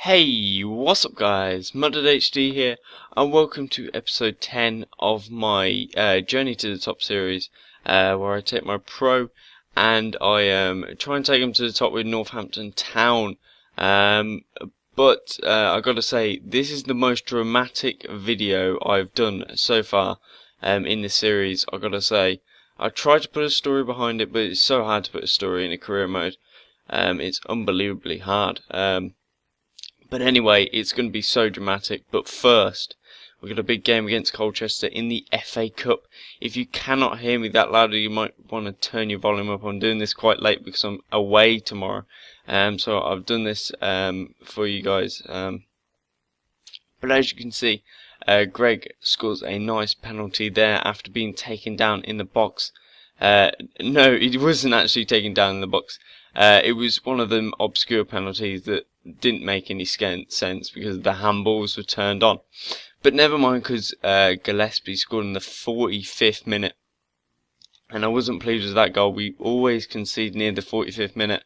Hey, what's up guys, MuddedHD here, and welcome to episode 10 of my Journey to the Top series, where I take my pro and I try and take them to the top with Northampton Town. But I gotta say, this is the most dramatic video I've done so far in this series. I gotta say, I tried to put a story behind it, but it's so hard to put a story in a career mode. It's unbelievably hard. But anyway, it's going to be so dramatic. But first, we've got a big game against Colchester in the FA Cup. If you cannot hear me that loudly, you might want to turn your volume up. I'm doing this quite late because I'm away tomorrow. So I've done this for you guys. But as you can see, Greg scores a nice penalty there after being taken down in the box. No, he wasn't actually taken down in the box. It was one of them obscure penalties that didn't make any sense because the handballs were turned on. But never mind, because Gillespie scored in the 45th minute. And I wasn't pleased with that goal. We always concede near the 45th minute.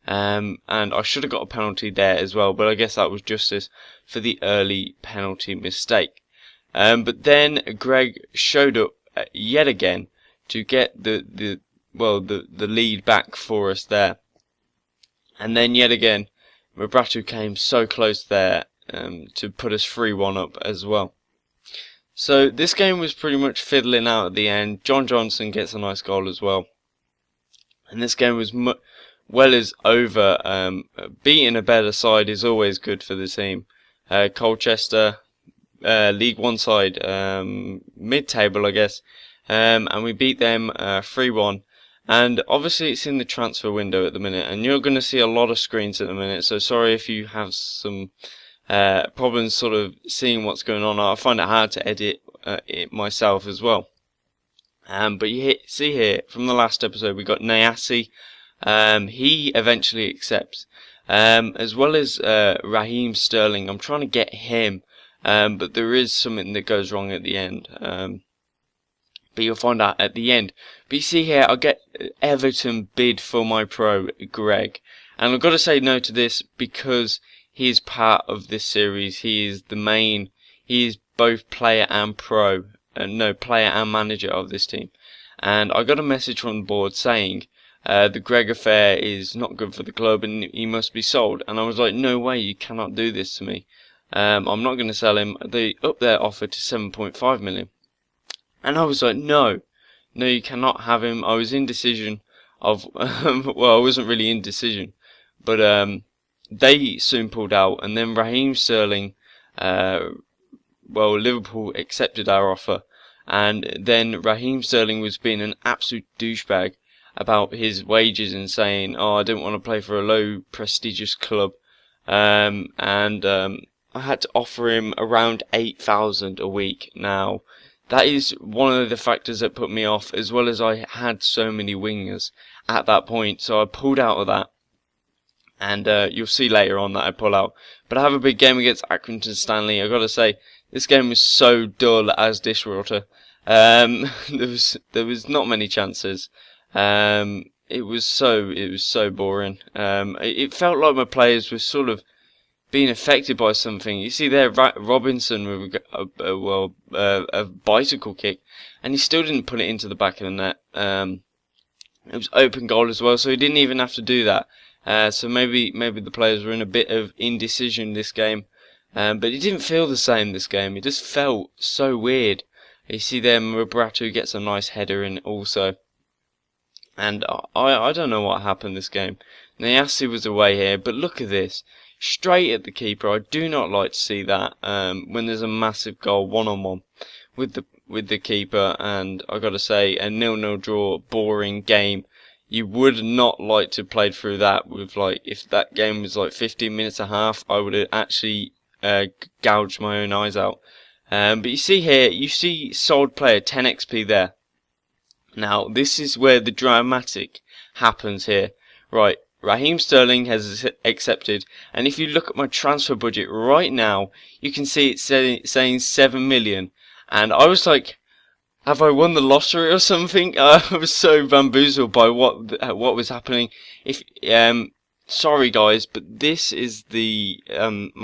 And I should have got a penalty there as well, but I guess that was justice for the early penalty mistake. But then Greg showed up yet again to get the lead back for us there. And then yet again, Mabratu came so close there to put us 3-1 up as well. So this game was pretty much fiddling out at the end. John Johnson gets a nice goal as well. And this game was well as over. Beating a better side is always good for the team. Colchester, League One side, mid-table I guess. And we beat them 3-1. And obviously it's in the transfer window at the minute, and you're going to see a lot of screens at the minute, so sorry if you have some problems sort of seeing what's going on. I find it hard to edit it myself as well. But you see here, from the last episode, we got Nyasi. He eventually accepts. As well as Raheem Sterling. I'm trying to get him, but there is something that goes wrong at the end. But you'll find out at the end. But you see here, I get Everton bid for my pro, Greg. And I've got to say no to this because he is part of this series. He is the main, he is both player and pro. Player and manager of this team. And I got a message from the board saying the Greg affair is not good for the club and he must be sold. And I was like, no way, you cannot do this to me. I'm not going to sell him. They upped their offer to 7.5 million. And I was like, no, you cannot have him. I was in decision of, well, I wasn't really in decision, but they soon pulled out, and then Raheem Sterling, Liverpool accepted our offer, and then Raheem Sterling was being an absolute douchebag about his wages and saying, oh, I didn't want to play for a low prestigious club, I had to offer him around 8,000 a week. Now, that is one of the factors that put me off, as well as I had so many wingers at that point, so I pulled out of that. And you'll see later on that I pull out. But I have a big game against Accrington Stanley. I've got to say, this game was so dull as dishwater. There was not many chances. It was so boring. It felt like my players were sort of being affected by something. You see there, Robinson with a bicycle kick, and he still didn't put it into the back of the net. It was open goal as well, so he didn't even have to do that. So maybe the players were in a bit of indecision this game, but it didn't feel the same this game. It just felt so weird. You see there, Mabratu gets a nice header in also, and I don't know what happened this game. Nyasi was away here, but look at this. Straight at the keeper. I do not like to see that when there's a massive goal one-on-one with the keeper, and I got to say, a 0-0 draw, boring game. You would not like to play through that with, like, if that game was like 15 minutes and a half, I would have actually gouged my own eyes out. But you see here, you see sold player 10 XP there. Now this is where the dramatic happens here, right? Raheem Sterling has accepted, and if you look at my transfer budget right now, you can see it's saying 7 million, and I was like, have I won the lottery or something? I was so bamboozled by what was happening. Sorry guys, but this is the